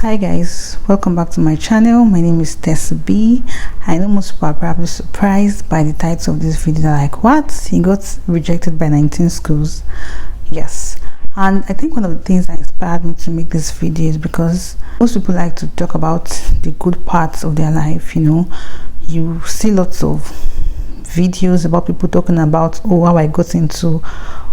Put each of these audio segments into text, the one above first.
Hi guys, welcome back to my channel. My name is Tess B. I know most people are probably surprised by the title of this video. They're like, what? He got rejected by 19 schools. Yes, and I think one of the things that inspired me to make this video is because most people like to talk about the good parts of their life. You see lots of videos about people talking about how I got into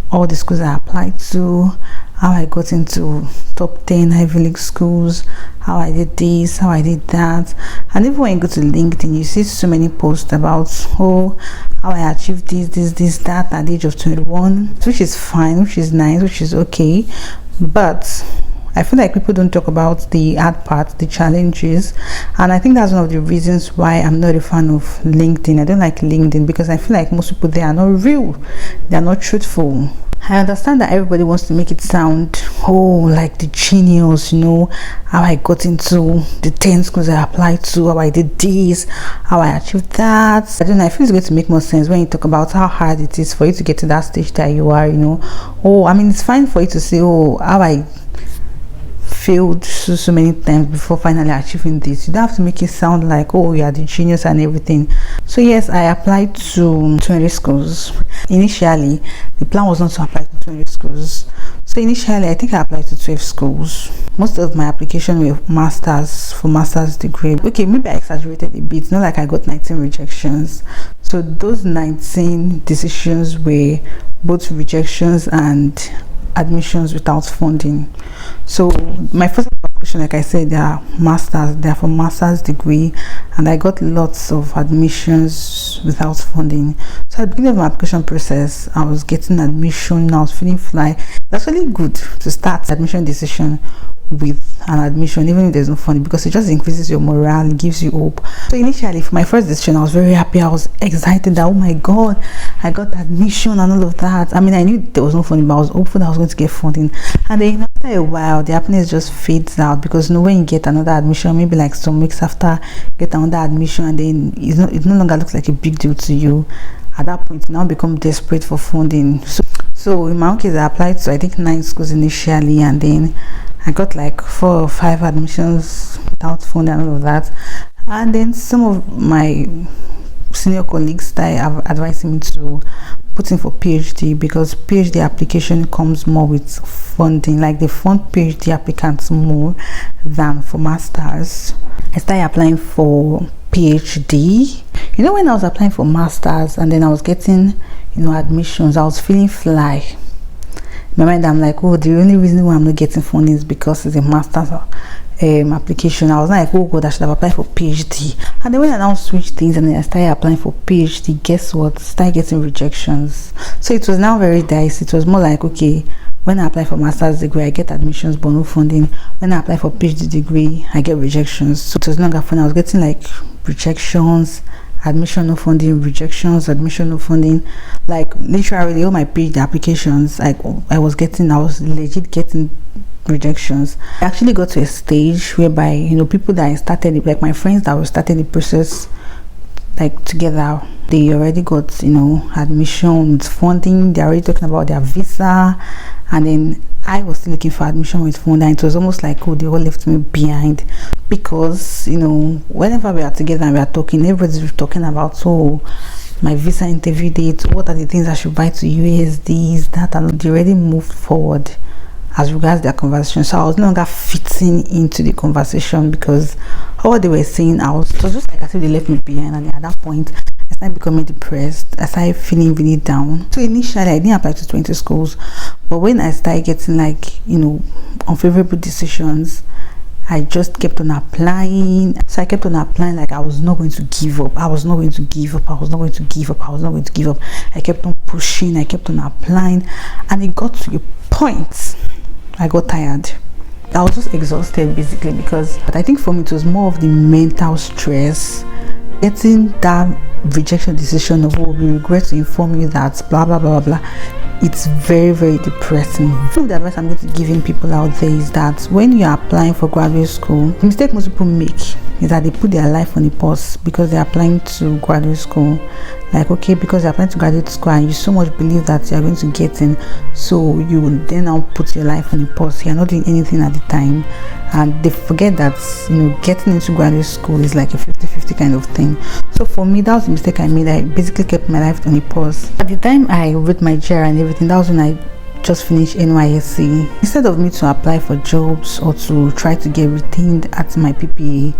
all the schools I applied to, how I got into top 10 Ivy League schools, how I did this, how I did that. And even when you go to LinkedIn, you see so many posts about how I achieved this, that at the age of 21, which is fine, which is nice, which is okay. But I feel like people don't talk about the hard part, the challenges, and I think that's one of the reasons why I'm not a fan of LinkedIn. I don't like LinkedIn because I feel like most people there are not real, they are not truthful. I understand that everybody wants to make it sound like the genius, how I got into the 10 schools I applied to, how I did this, how I achieved that. I don't know, I feel it's going to make more sense when you talk about how hard it is for you to get to that stage that you are. It's fine for you to say, how I failed so many times before finally achieving this. You don't have to make it sound like, you are the genius and everything. So yes, I applied to 20 schools. Initially, the plan was not to apply to 20 schools. So initially, I think I applied to 12 schools. Most of my application were master's degree. Okay, maybe I exaggerated a bit. It's not like I got 19 rejections. So those 19 decisions were both rejections and admissions without funding. So my first application, like I said, they are for master's degree, and I got lots of admissions without funding. So at the beginning of my application process, I was getting admission, I was feeling fly. That's really good to start admission decision with an admission, even if there's no funding, because it just increases your morale, it gives you hope. So initially, for my first decision, I was very happy. I was excited that, oh my god, I got admission and all of that. I knew there was no funding, but I was hopeful that I was going to get funding. And then after a while, the happiness just fades out, because when you get another admission, maybe like some weeks after you get another admission, and then it no longer looks like a big deal to you. At that point, you now become desperate for funding. So in my own case, I applied to I think 9 schools initially, and then I got like 4 or 5 admissions without funding and all of that. And then some of my senior colleagues started advising me to put in for PhD, because PhD application comes more with funding. Like they fund PhD applicants more than for masters. I started applying for PhD. When I was applying for masters and then I was getting admissions, I was feeling fly. In my mind, I'm like, the only reason why I'm not getting funding is because it's a master's application. I was like, oh god, I should have applied for PhD. And then when I now switched things and then I started applying for PhD, guess what? Started getting rejections. So it was now very dicey. It was more like, okay, when I apply for master's degree, I get admissions but no funding. When I apply for PhD degree, I get rejections. So it was no longer fun. I was getting like rejections, admission no funding, rejections, admission no funding. Like literally all my PhD applications, I was legit getting rejections. I actually got to a stage whereby people that I started, like my friends that were starting the process like together, they already got admission with funding. They're already talking about their visa, and then I was still looking for admission with funding. It was almost like they all left me behind, because whenever we are together and we are talking, everybody's talking about my visa interview date, what are the things I should buy to US, this, that, and they already moved forward as regards their conversation. So I was no longer fitting into the conversation, because all they were saying, it was just like as if they left me behind. And at that point, I started becoming depressed. I started feeling really down. So initially, I didn't apply to 20 schools, but when I started getting unfavorable decisions, I just kept on applying. So I kept on applying, like I was not going to give up. I kept on pushing, I kept on applying, and it got to a point I got tired. I was just exhausted basically, because I think for me it was more of the mental stress, getting that rejection decision of, oh, we regret to inform you that blah blah blah blah blah. It's very, very depressing. So the advice I'm going to give in people out there is that when you're applying for graduate school, the mistake most people make is that they put their life on a pause because they're applying to graduate school. Like, okay, because you're applying to graduate school and you so much believe that you're going to get in, so you will then now put your life on a pause. You're not doing anything at the time, and they forget that, you know, getting into graduate school is like a 50-50 kind of thing. So for me, that was the mistake I made. I basically kept my life on a pause. At the time I wrote my GR and everything, that was when I just finished NYSC. Instead of me to apply for jobs or to try to get retained at my PPA,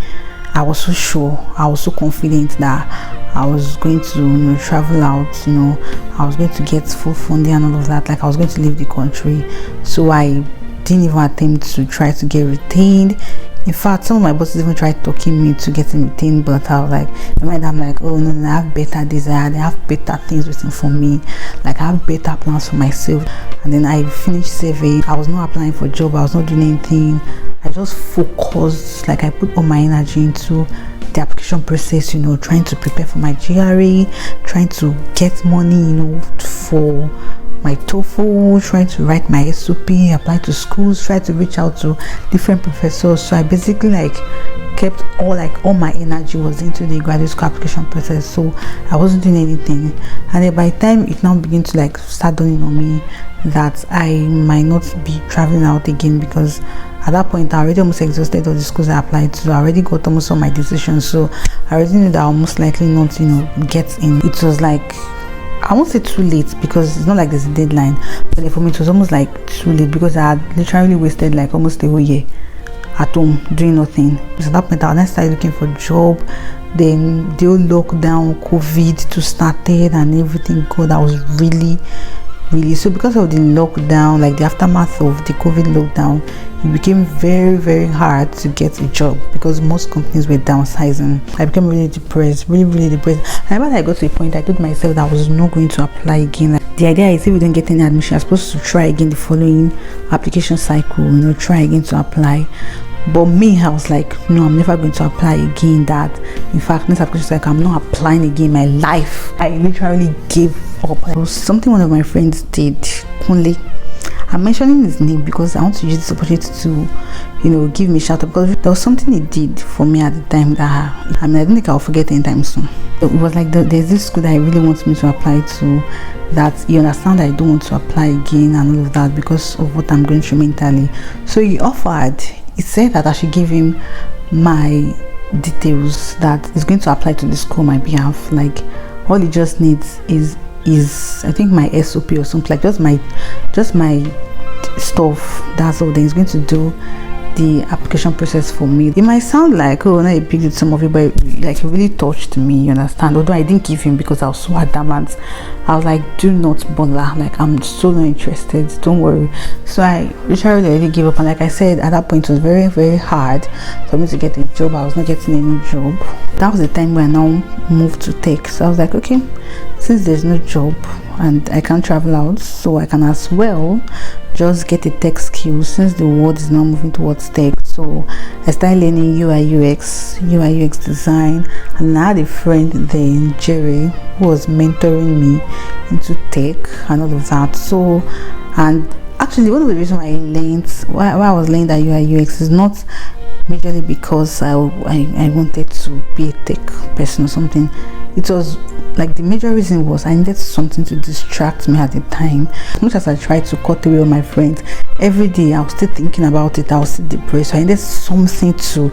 I was so sure, I was so confident that I was going to, you know, travel out, you know, I was going to get full funding and all of that, like I was going to leave the country. So I didn't even attempt to try to get retained. In fact, some of my bosses even tried talking me to getting retained, but I was like, in my mind, I'm like, oh no, I have better desire, I have better things waiting for me, like I have better plans for myself. And then I finished survey. I was not applying for a job, I was not doing anything. I just focused, like I put all my energy into the application process, you know, trying to prepare for my GRE, trying to get money, you know, for my TOEFL, trying to write my SOP, apply to schools, try to reach out to different professors. So I basically like kept all my energy was into the graduate school application process, so I wasn't doing anything. And then by the time it now began to like start dawning on me that I might not be traveling out again, because at that point I already almost exhausted all the schools I applied to. I already got almost all my decisions, so I already knew that I was most likely not, you know, get in. It was like, I won't say too late because it's not like there's a deadline, but for me it was almost like too late because I had literally wasted like almost a whole year at home doing nothing. So at that point I then started looking for a job. Then the whole lockdown, COVID to started and everything. God, I was really so, because of the lockdown, like the aftermath of the COVID lockdown, it became very, very hard to get a job because most companies were downsizing. I became really depressed, really depressed. And when I got to a point, I told myself that I was not going to apply again. Like, the idea is if you don't get any admission, you're supposed to try again the following application cycle, you know, try again to apply. But me, I was like, no, I'm never going to apply again. That, in fact, next application cycle, I'm not applying again in my life. I literally gave up. It was something one of my friends did, Kunle. I'm mentioning his name because I want to use this opportunity to, you know, give me a shout out, because there was something he did for me at the time that I don't think I'll forget anytime soon. It was like there's this school that he really wants me to apply to, that you understand that I don't want to apply again and all of that because of what I'm going through mentally. So he offered, he said that I should give him my details, that he's going to apply to the school on my behalf. Like all he just needs is I think my SOP or something, like just my stuff. That's all. Then he's going to do the application process for me. It might sound like, oh no, he picked it some of it, but like it really touched me, you understand? Although I didn't give him because I was so adamant. I was like, do not bother, like I'm so not interested, don't worry. So I literally already gave up, and like I said, at that point it was very, very hard for me to get a job. I was not getting any job. That was the time when I now moved to tech. So I was like, okay, since there's no job and I can't travel out, so I can as well just get a tech skill, since the world is now moving towards tech. So I started learning UI UX design, and I had a friend then, Jerry, who was mentoring me into tech and all of that. So, and actually one of the reasons why I was learning that UI UX is not majorly because I wanted to be a tech person or something. It was like the major reason was I needed something to distract me at the time. As much as I tried to cut away with my friends, every day I was still thinking about it, I was still depressed. So I needed something to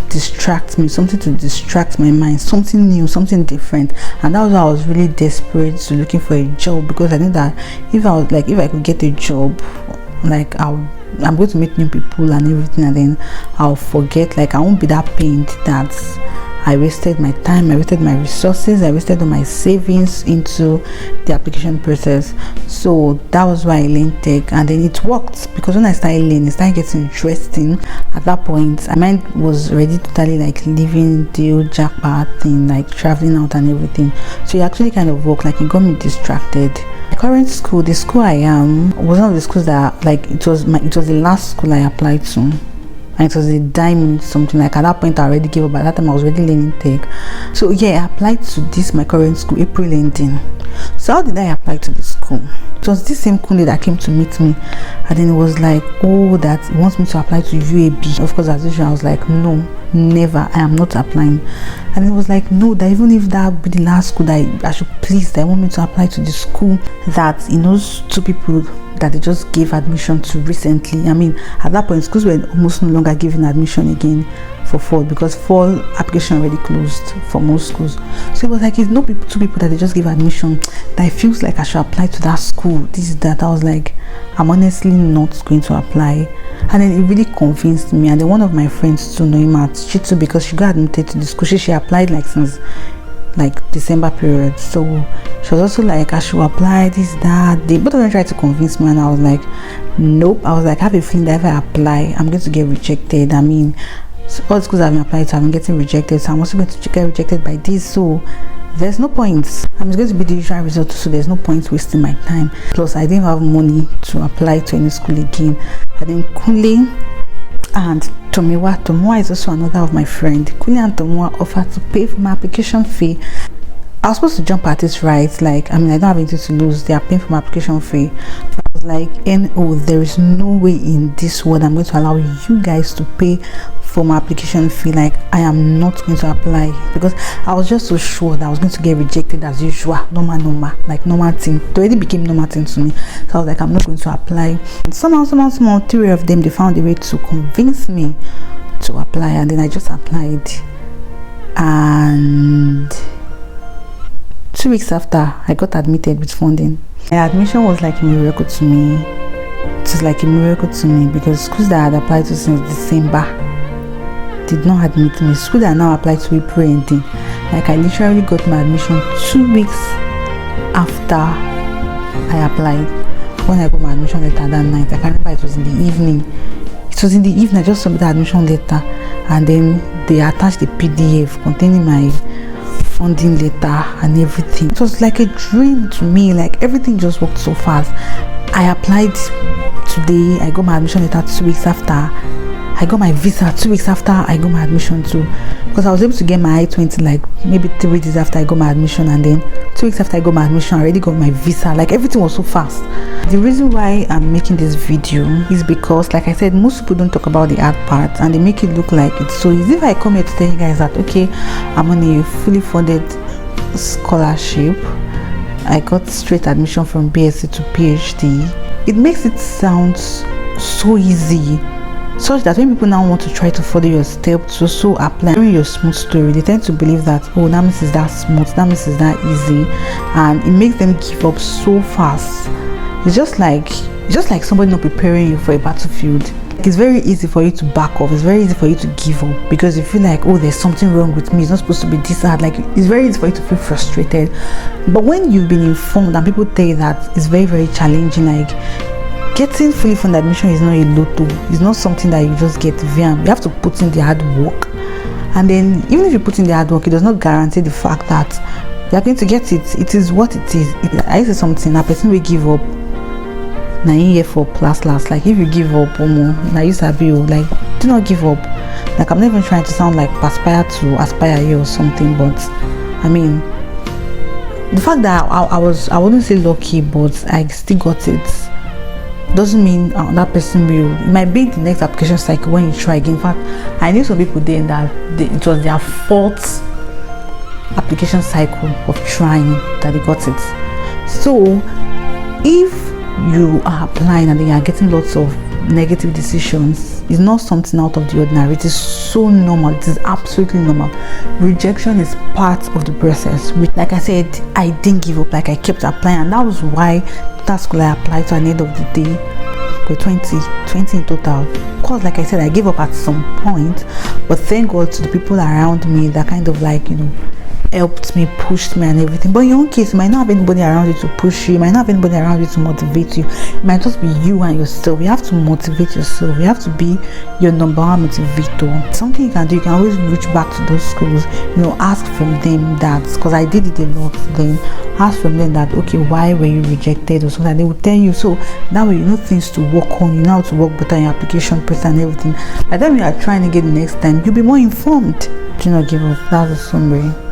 distract me, something to distract my mind, something new, something different. And that was why I was really desperate to looking for a job, because I knew that if I could get a job, like I'm going to meet new people and everything, and then I'll forget, like I won't be that pained that I wasted my time, I wasted my resources, I wasted all my savings into the application process. So that was why I learned tech, and then it worked, because when I started learning, it started getting interesting. At that point, my mind was ready to totally like leaving the old jackpot thing, like traveling out and everything. So it actually kind of worked, like it got me distracted. My current school, the school I am, was one of the schools that like it was the last school I applied to. and it was a dime something. Like at that point I already gave up. By that time I was already learning tech. So yeah, I applied to this my current school April ending. So how did I apply to the school? It was this same Kunle that came to meet me, and then it was like, oh, that he wants me to apply to UAB. Of course, as usual, I was like, no, never, I am not applying. And it was like, no, that even if that be the last school, that I should please, that want me to apply to the school that he knows two people that they just gave admission to recently. I mean, at that point schools were almost no longer giving admission again for fall, because fall application already closed for most schools. So it was like, it's no people, two people that they just give admission, that it feels like I should apply to that school, this is that. I was like, I'm honestly not going to apply. And then it really convinced me. And then one of my friends too, Noimat, she too, because she got admitted to the school, she applied like since like December period. So she was also like, I should apply this, that. They both of them tried to convince me, and I was like, nope. I was like, I have a feeling that if I apply, I'm going to get rejected. I mean, so all the schools I've been applying to, I'm getting rejected, so I'm also going to get rejected by this. So there's no point. I'm just going to be the usual result, so there's no point wasting my time. Plus I didn't have money to apply to any school again. And then Kunle and Tomiwa is also another of my friend. Kunle and Tomiwa offered to pay for my application fee. I was supposed to jump at it, right? Like, I mean, I don't have anything to lose. They are paying for my application fee. But I was like, no, there is no way in this world I'm going to allow you guys to pay for my application fee. Like, I am not going to apply, because I was just so sure that I was going to get rejected as usual. Normal thing. It already became normal thing to me. So I was like, I'm not going to apply. And somehow, three of them, they found a way to convince me to apply, and then I just applied. And 2 weeks after, I got admitted with funding. My admission was like a miracle to me. It was like a miracle to me, because schools that I had applied to since December did not admit me. School that I now applied to April ending. Like, I literally got my admission 2 weeks after I applied. When I got my admission letter that night, I can remember it was in the evening. It was in the evening. I just submitted the admission letter, and then they attached the PDF containing my funding letter and everything. It was like a dream to me. Like, everything just worked so fast. I applied today, I got my admission letter 2 weeks after. I got my visa 2 weeks after I got my admission too, because I was able to get my I-20 like maybe 3 days after I got my admission, and then 2 weeks after I got my admission, I already got my visa. Like, everything was so fast. The reason why I'm making this video is because, like I said, most people don't talk about the hard part, and they make it look like it's so easy. If I come here to tell you guys that, okay, I'm on a fully funded scholarship, I got straight admission from BSc to PhD, it makes it sound so easy, such that when people now want to try to follow your steps to also apply your smooth story, they tend to believe that, oh, that means it's that smooth, that means it's that easy, and it makes them give up so fast. It's just like somebody not preparing you for a battlefield. It's very easy for you to back off. It's very easy for you to give up, because you feel like, oh, there's something wrong with me, it's not supposed to be this hard. Like, it's very easy for you to feel frustrated. But when you've been informed and people tell you that it's very, very challenging, like, getting fully funded admission is not a lotto. It's not something that you just get via. You have to put in the hard work, and then even if you put in the hard work, it does not guarantee the fact that you are going to get it. It is what it is. I say something, a person will give up. Now in here for last. Like, if you give up, now you sabi, like, do not give up. Like, I'm not even trying to sound like aspire here or something, but I mean, the fact that I wouldn't say lucky, but I still got it, doesn't mean that person will. It might be the next application cycle when you try again. In fact, I knew some people then that it was their fourth application cycle of trying that they got it. So if you are applying and then you are getting lots of negative decisions, it's not something out of the ordinary. It is so normal. It is absolutely normal. Rejection is part of the process. Like I said, I didn't give up. Like, I kept applying, and that was why that school I applied to at the end of the day were 20 in total. Of course, like I said, I gave up at some point, but thank God to the people around me that kind of, like, helped me, pushed me and everything. But in your own case, you might not have anybody around you to push you, you might not have anybody around you to motivate you. It might just be you and yourself. You have to motivate yourself. You have to be your number one motivator. Something you can do, you can always reach back to those schools, ask from them that, because I did it a lot then, ask from them that, okay, why were you rejected or something. They will tell you, so that way you know things to work on, you know how to work better in your application process and everything. By the time you are trying again the next time, you'll be more informed. Do not give up. That's a summary.